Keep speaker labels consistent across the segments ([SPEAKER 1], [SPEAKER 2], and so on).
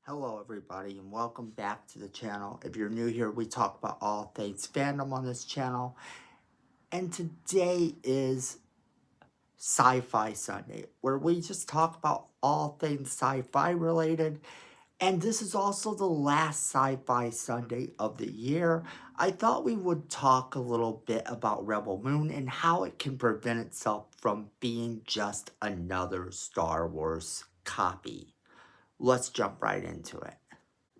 [SPEAKER 1] Hello everybody and welcome back to the channel. If you're new here, we talk about all things fandom on this channel. And today is Sci-Fi Sunday, where we just talk about all things sci-fi related. And this is also the last Sci-Fi Sunday of the year. I thought we would talk a little bit about Rebel Moon and how it can prevent itself from being just another Star Wars copy. Let's jump right into it.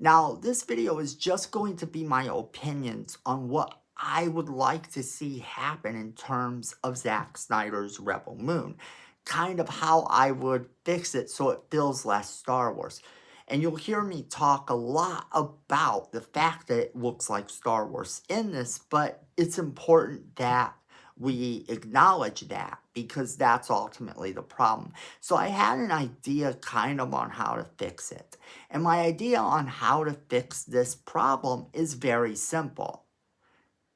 [SPEAKER 1] Now, this video is just going to be my opinions on what I would like to see happen in terms of Zack Snyder's Rebel Moon. Kind of how I would fix it so it feels less Star Wars. And you'll hear me talk a lot about the fact that it looks like Star Wars in this, but it's important that we acknowledge that because that's ultimately the problem. So I had an idea kind of on how to fix it. And my idea on how to fix this problem is very simple.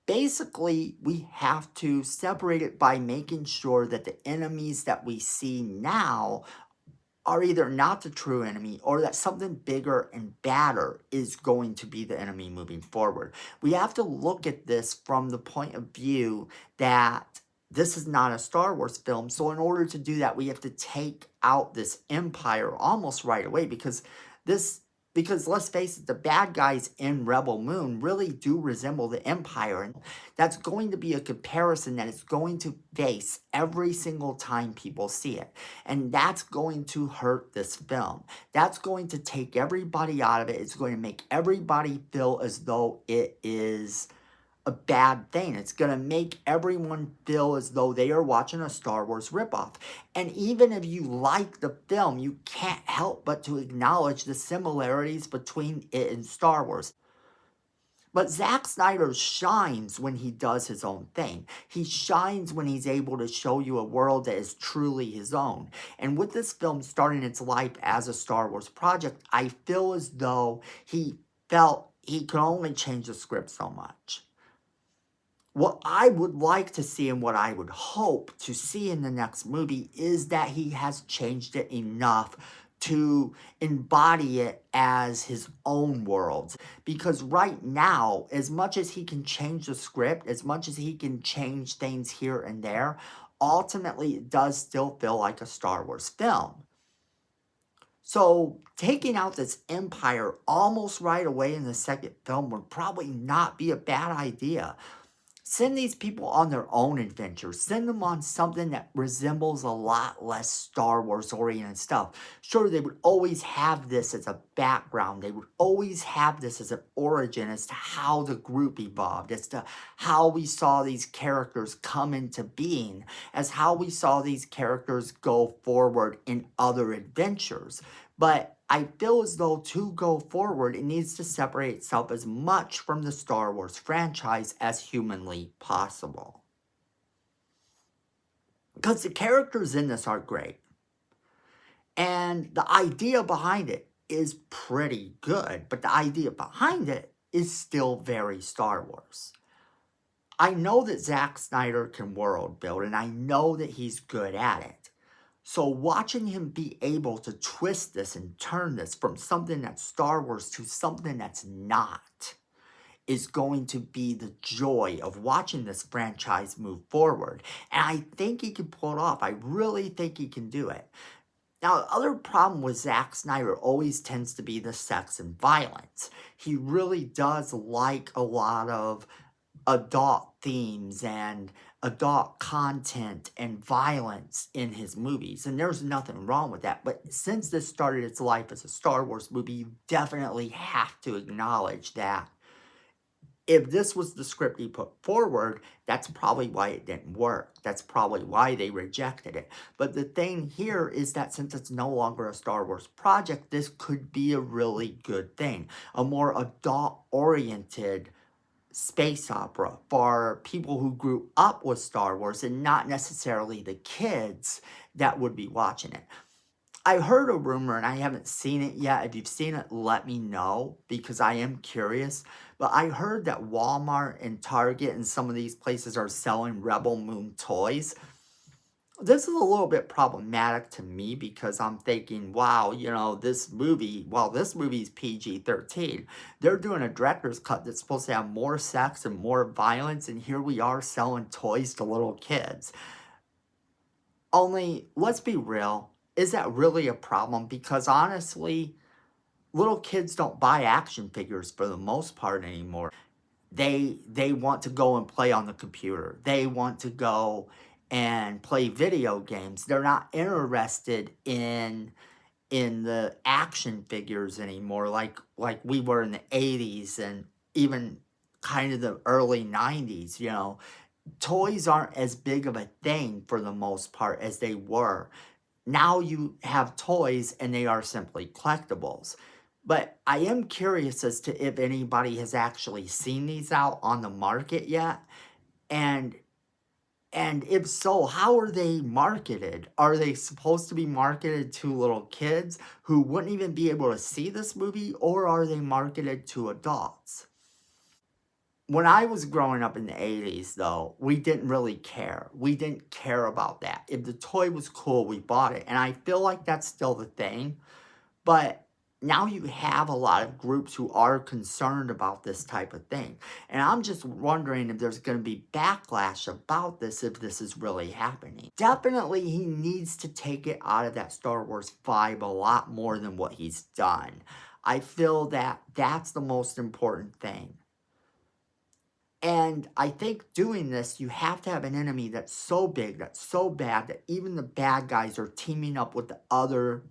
[SPEAKER 1] Basically, we have to separate it by making sure that the enemies that we see now are either not the true enemy or that something bigger and badder is going to be the enemy moving forward. We have to look at this from the point of view that this is not a Star Wars film. So in order to do that, we have to take out this empire almost right away because let's face it, the bad guys in Rebel Moon really do resemble the Empire. And that's going to be a comparison that is going to face every single time people see it. And that's going to hurt this film. That's going to take everybody out of it. It's going to make everybody feel as though it is a bad thing. It's going to make everyone feel as though they are watching a Star Wars ripoff. And even if you like the film, you can't help but to acknowledge the similarities between it and Star Wars. But Zack Snyder shines when he does his own thing. He shines when he's able to show you a world that is truly his own. And with this film starting its life as a Star Wars project, I feel as though he felt he could only change the script so much. What I would like to see and what I would hope to see in the next movie is that he has changed it enough to embody it as his own world. Because right now, as much as he can change the script, as much as he can change things here and there, ultimately it does still feel like a Star Wars film. So taking out this empire almost right away in the second film would probably not be a bad idea. Send these people on their own adventures. Send them on something that resembles a lot less Star Wars oriented stuff. Sure, they would always have this as a background. They would always have this as an origin as to how the group evolved, as to how we saw these characters come into being, as how we saw these characters go forward in other adventures. But I feel as though to go forward, it needs to separate itself as much from the Star Wars franchise as humanly possible. Because the characters in this are great. And the idea behind it is pretty good. But the idea behind it is still very Star Wars. I know that Zack Snyder can world build, and I know that he's good at it. So watching him be able to twist this and turn this from something that's Star Wars to something that's not is going to be the joy of watching this franchise move forward. And I think he can pull it off. I really think he can do it. Now, the other problem with Zack Snyder always tends to be the sex and violence. He really does like a lot of adult themes and adult content and violence in his movies. And there's nothing wrong with that. But since this started its life as a Star Wars movie, you definitely have to acknowledge that if this was the script he put forward, that's probably why it didn't work. That's probably why they rejected it. But the thing here is that since it's no longer a Star Wars project, this could be a really good thing. A more adult-oriented space opera for people who grew up with Star Wars and not necessarily the kids that would be watching it. I heard a rumor and I haven't seen it yet. If you've seen it, let me know because I am curious. But I heard that Walmart and Target and some of these places are selling Rebel Moon toys. This is a little bit problematic to me because I'm thinking, wow, this movie, well, this movie's PG-13. They're doing a director's cut that's supposed to have more sex and more violence, and here we are selling toys to little kids. Only, let's be real, is that really a problem? Because honestly, little kids don't buy action figures for the most part anymore. They want to go and play on the computer. They want to go and play video games. They're not interested in the action figures anymore like we were in the 80s and even kind of the early 90s, Toys aren't as big of a thing for the most part as they were. Now you have toys and they are simply collectibles. But I am curious as to if anybody has actually seen these out on the market yet. And and if so, how are they marketed? Are they supposed to be marketed to little kids who wouldn't even be able to see this movie, or are they marketed to adults? When I was growing up in the 80s, though, we didn't really care. We didn't care about that. If the toy was cool, we bought it. And I feel like that's still the thing. But now you have a lot of groups who are concerned about this type of thing. And I'm just wondering if there's going to be backlash about this if this is really happening. Definitely, he needs to take it out of that Star Wars vibe a lot more than what he's done. I feel that that's the most important thing. And I think doing this, you have to have an enemy that's so big, that's so bad, that even the bad guys are teaming up with the other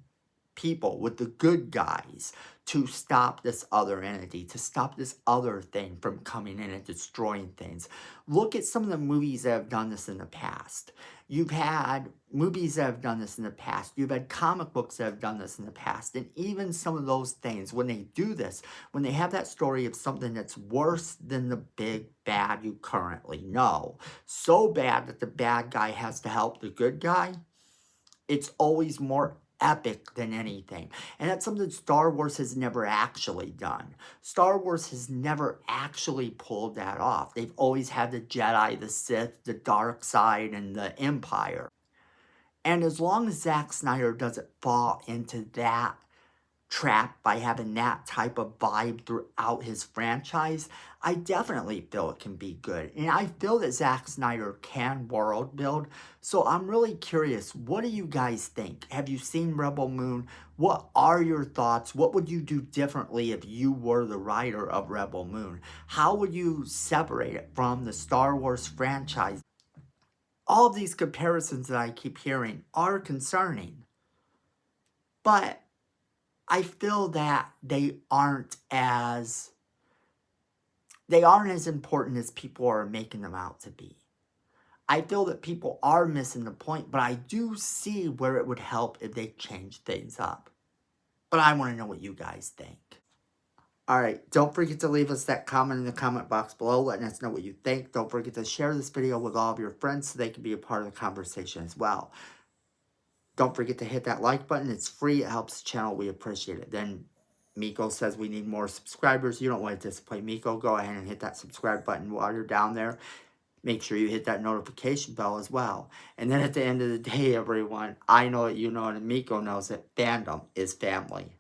[SPEAKER 1] people, with the good guys, to stop this other entity, to stop this other thing from coming in and destroying things. Look at some of the movies that have done this in the past. You've had movies that have done this in the past. You've had comic books that have done this in the past. And even some of those things, when they do this, when they have that story of something that's worse than the big bad you currently know, so bad that the bad guy has to help the good guy, it's always more epic than anything. And that's something Star Wars has never actually done. Star Wars has never actually pulled that off. They've always had the Jedi, the Sith, the dark side, and the Empire. And as long as Zack Snyder doesn't fall into that trap by having that type of vibe throughout his franchise, I definitely feel it can be good. And I feel that Zack Snyder can world build. So I'm really curious, what do you guys think? Have you seen Rebel Moon? What are your thoughts? What would you do differently if you were the writer of Rebel Moon? How would you separate it from the Star Wars franchise? All of these comparisons that I keep hearing are concerning. But I feel that they aren't as important as people are making them out to be. I feel that people are missing the point, but I do see where it would help if they change things up. But I want to know what you guys think. Alright, don't forget to leave us that comment in the comment box below, letting us know what you think. Don't forget to share this video with all of your friends so they can be a part of the conversation as well. Don't forget to hit that like button. It's free. It helps the channel. We appreciate it. Then Miko says we need more subscribers. You don't want to disappoint Miko. Go ahead and hit that subscribe button while you're down there. Make sure you hit that notification bell as well. And then at the end of the day, everyone, I know that you know and Miko knows that fandom is family.